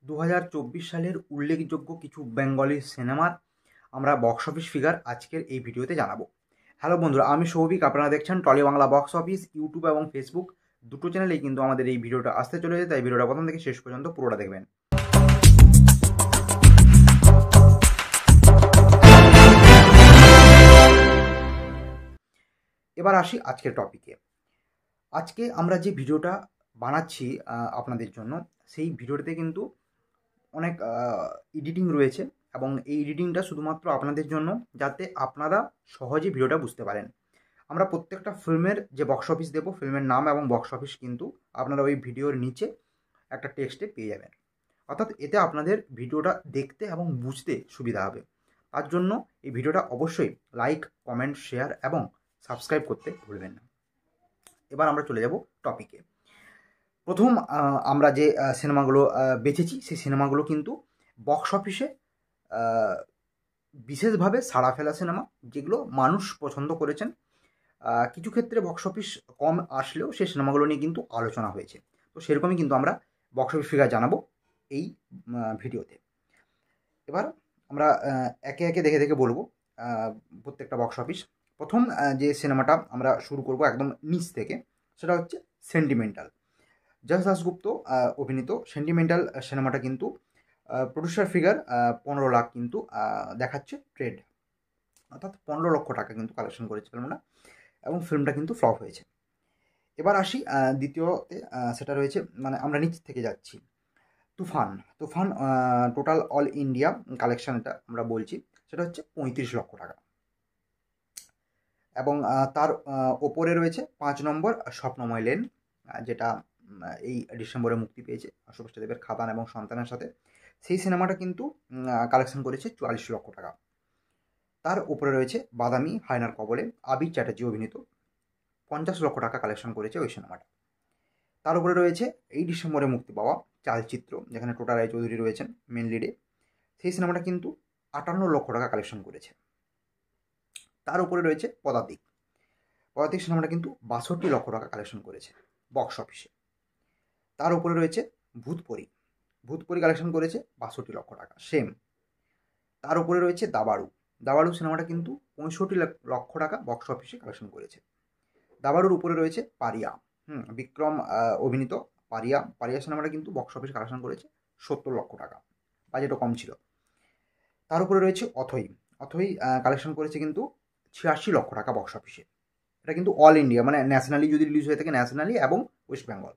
2024 সালের উল্লেখযোগ্য কিছু বেঙ্গলি সিনেমার আমরা বক্স অফিস ফিগার আজকের এই ভিডিওতে জানাবো। হ্যালো বন্ধুরা, আমি সৌভিক। আপনারা দেখছেন Tolly Bangla box office. YouTube এবং ফেসবুক দুটো চ্যানেলেই কিন্তু আমাদের এই ভিডিওটা আসতে চলেছে, তাই ভিডিওটা প্রথম থেকে শেষ পর্যন্ত পুরোটা দেখবেন। এবার আসি আজকের টপিকে। আজকে আমরা যে ভিডিওটা বানাচ্ছি আপনাদের জন্য, সেই ভিডিওটাতে কিন্তু অনেক এডিটিং রয়েছে এবং এই এডিটিংটা শুধুমাত্র আপনাদের জন্য, যাতে আপনারা সহজে ভিডিওটা বুঝতে পারেন। আমরা প্রত্যেকটা ফিল্মের যে বক্স অফিস দেবো, ফিল্মের নাম এবং বক্স অফিস কিন্তু আপনারা ওই ভিডিওর নিচে একটা টেক্সটে পেয়ে যাবেন। অর্থাৎ এতে আপনাদের ভিডিওটা দেখতে এবং বুঝতে সুবিধা হবে। তার জন্য এই ভিডিওটা অবশ্যই লাইক, কমেন্ট, শেয়ার এবং সাবস্ক্রাইব করতে ভুলবেন না। এবার আমরা চলে যাব টপিকে। প্রথম আমরা যে সিনেমাগুলো বেছেছি, সেই সিনেমাগুলো কিন্তু বক্স অফিসে বিশেষভাবে সাড়া ফেলা সিনেমা, যেগুলো মানুষ পছন্দ করেছেন। কিছু ক্ষেত্রে বক্স অফিস কম আসলেও সেই সিনেমাগুলো নিয়ে কিন্তু আলোচনা হয়েছে। তো সেরকমই কিন্তু আমরা বক্স অফিস ফিগার জানাবো এই ভিডিওতে। এবার আমরা একে একে দেখে দেখে বলবো প্রত্যেকটা বক্স অফিস। প্রথম যে সিনেমাটা আমরা শুরু করব একদম নিচ থেকে, সেটা হচ্ছে সেন্টিমেন্টাল। যশ দাশগুপ্ত অভিনীত সেন্টিমেন্টাল সিনেমাটা কিন্তু প্রডিউসার ফিগার 15 লাখ কিন্তু দেখাচ্ছে ট্রেড, অর্থাৎ 15 লক্ষ টাকা কিন্তু কালেকশন করেছে ফিল্মটা, এবং ফিল্মটা কিন্তু ফ্লপ হয়েছে। এবার আসি দ্বিতীয়তে, সেটা রয়েছে, মানে আমরা নিচ থেকে যাচ্ছি, তুফান। তুফান টোটাল অল ইন্ডিয়া কালেকশনটা আমরা বলছি, সেটা হচ্ছে 35 লক্ষ টাকা। এবং তার ওপরে রয়েছে 5 নম্বর স্বপ্নময় লেন, যেটা এই ডিসেম্বরে মুক্তি পেয়েছে সুভাষ দেবের খাদান এবং সন্তানের সাথে। সেই সিনেমাটা কিন্তু কালেকশন করেছে 44 লক্ষ টাকা। তার উপরে রয়েছে বাদামি হায়নার কবলে, আবির চ্যাটার্জি অভিনীত, 50 লক্ষ টাকা কালেকশন করেছে ওই সিনেমাটা। তার উপরে রয়েছে এই ডিসেম্বরে মুক্তি পাওয়া চালচিত্র, যেখানে টোটা রায়চৌধুরী রয়েছেন মেন লিডে। সেই সিনেমাটা কিন্তু 58 লক্ষ টাকা কালেকশন করেছে। তার উপরে রয়েছে পদাতিক। পদাতিক সিনেমাটা কিন্তু 62 লক্ষ টাকা কালেকশন করেছে বক্স অফিসে। তার উপরে রয়েছে ভূতপরি। ভূতপরি কালেকশন করেছে 62 লক্ষ টাকা সেম। তার উপরে রয়েছে দাবাড়ু। দাবাড়ু সিনেমাটা কিন্তু 65 লক্ষ টাকা বক্স অফিসে কালেকশন করেছে। দাবাড়ুর উপরে রয়েছে পারিয়া, বিক্রম অভিনীত পারিয়া। পারিয়া সিনেমাটা কিন্তু বক্স অফিসে কালেকশন করেছে 70 লক্ষ টাকা, বাজেটও কম ছিল। তার উপরে রয়েছে অথৈ। অথৈ কালেকশন করেছে কিন্তু 86 লক্ষ টাকা বক্স অফিসে। এটা কিন্তু অল ইন্ডিয়া, মানে ন্যাশনালি যদি রিলিজ হয়ে থাকে, ন্যাশনালি এবং ওয়েস্ট বেঙ্গল।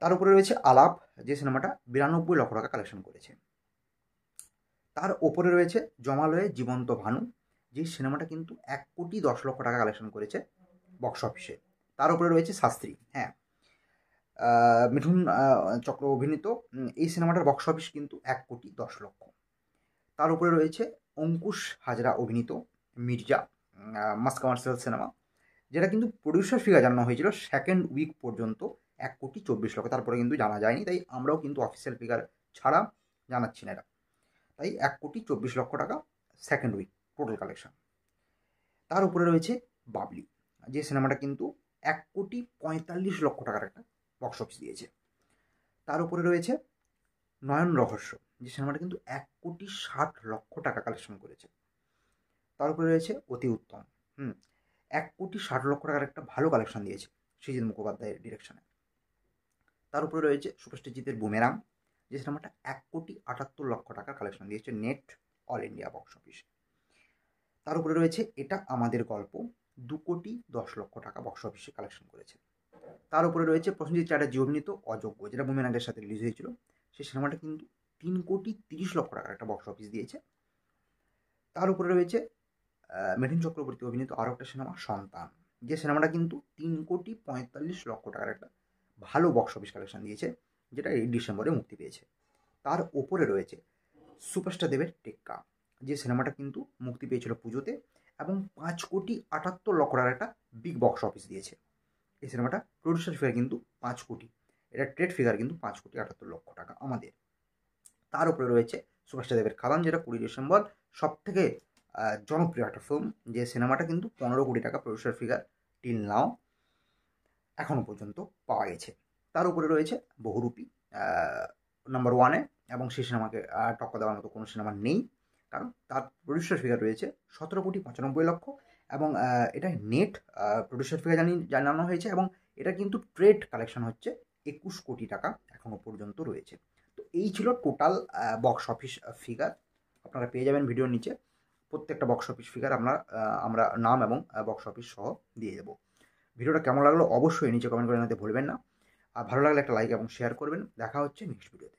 তার উপরে রয়েছে আলাপ, যে সিনেমাটা 92 লক্ষ টাকা কালেকশন করেছে। তার ওপরে রয়েছে জমালয়ে জীবন্ত ভানু, যে সিনেমাটা কিন্তু 1,10,00,000 টাকা কালেকশন করেছে বক্স অফিসে। তার উপরে রয়েছে শাস্ত্রী, মিঠুন চক্র অভিনীত। এই সিনেমাটার বক্স অফিস কিন্তু 1,10,00,000। তার উপরে রয়েছে অঙ্কুশ হাজরা অভিনীত মির্জা, মাস কমার্শিয়াল সিনেমা, যেটা কিন্তু প্রডিউসার ফিগার জানানো হয়েছিল সেকেন্ড উইক পর্যন্ত 1,24,00,000। তারপরে কিন্তু জানা যায়নি, তাই আমরাও কিন্তু অফিসিয়াল ফিগার ছাড়া জানাচ্ছি না এটা। তাই 1,24,00,000 টাকা সেকেন্ড উইক টোটাল কালেকশন। তার উপরে রয়েছে বাবলি, যে সিনেমাটা কিন্তু 1,45,00,000 টাকার একটা বক্স অফিস দিয়েছে। তার উপরে রয়েছে নয়ন রহস্য, যে সিনেমাটা কিন্তু 1,60,00,000 টাকা কালেকশন করেছে। তার উপরে রয়েছে অতি উত্তম, 1,60,00,000 টাকার একটা ভালো কালেকশন দিয়েছে সৃজিত মুখোপাধ্যায়ের ডিরেকশনে। তার উপরে রয়েছে সুভাষজিতের বুমেরাং, যে সিনেমাটা 1,78,00,000 টাকার কালেকশন দিয়েছে net all India box office. তার উপরে রয়েছে এটা আমাদের গল্প, 2,10,00,000 টাকা বক্স অফিসে কালেকশন করেছে। তার উপরে রয়েছে প্রসেনজিৎ চ্যাটার্জি অভিনীত অযোগ্য, যেটা বুমেরাংয়ের সাথে রিলিজ হয়েছিল। সেই সিনেমাটা কিন্তু 3,30,00,000 টাকার একটা বক্স অফিস দিয়েছে। তার উপরে রয়েছে মিঠুন চক্রবর্তী অভিনীত আরও একটা সিনেমা সন্তান, যে সিনেমাটা কিন্তু 3,45,00,000 টাকার একটা ভালো বক্স অফিস কালেকশন দিয়েছে, যেটা এই ডিসেম্বরে মুক্তি পেয়েছে। তার ওপরে রয়েছে সুপারস্টার দেবের টেক্কা, যে সিনেমাটা কিন্তু মুক্তি পেয়েছিল পুজোতে এবং 5,78,00,000 টাকার একটা বিগ বক্স অফিস দিয়েছে। এই সিনেমাটা প্রডিউসার ফিগার কিন্তু 5 কোটি, এটা ট্রেড ফিগার কিন্তু 5,78,00,000 টাকা আমাদের। তার উপরে রয়েছে সুপারস্টার দেবের খাদান, যেটা 20 ডিসেম্বর সব থেকে জনপ্রিয় একটা ফিল্ম, যে সিনেমাটা কিন্তু 15 কোটি টাকা প্রডিউসার ফিগার টিল নাও এখনও পর্যন্ত পাওয়া গেছে। তার উপরে রয়েছে বহুরূপী, নাম্বার 1-এ, এবং সেই সিনেমাকে টক্কর দেওয়ার মতো কোনো সিনেমা নেই, কারণ তার প্রডিউসার ফিগার রয়েছে 17,95,00,000, এবং এটা নেট প্রডিউসার ফিগার জানানো হয়েছে, এবং এটা কিন্তু ট্রেড কালেকশন হচ্ছে 21 কোটি টাকা এখনও পর্যন্ত রয়েছে। তো এই ছিল টোটাল বক্স অফিস ফিগার। আপনারা পেয়ে যাবেন ভিডিওর নিচে প্রত্যেকটা বক্স অফিস ফিগার আমরা নাম এবং বক্স অফিস সহ দিয়ে দেবো। ভিডিওটা কেমন লাগলো অবশ্যই নিচে কমেন্ট করে জানাতে ভুলবেন না, আর ভালো লাগলে একটা লাইক এবং শেয়ার করবেন। দেখা হচ্ছে নেক্সট ভিডিওতে।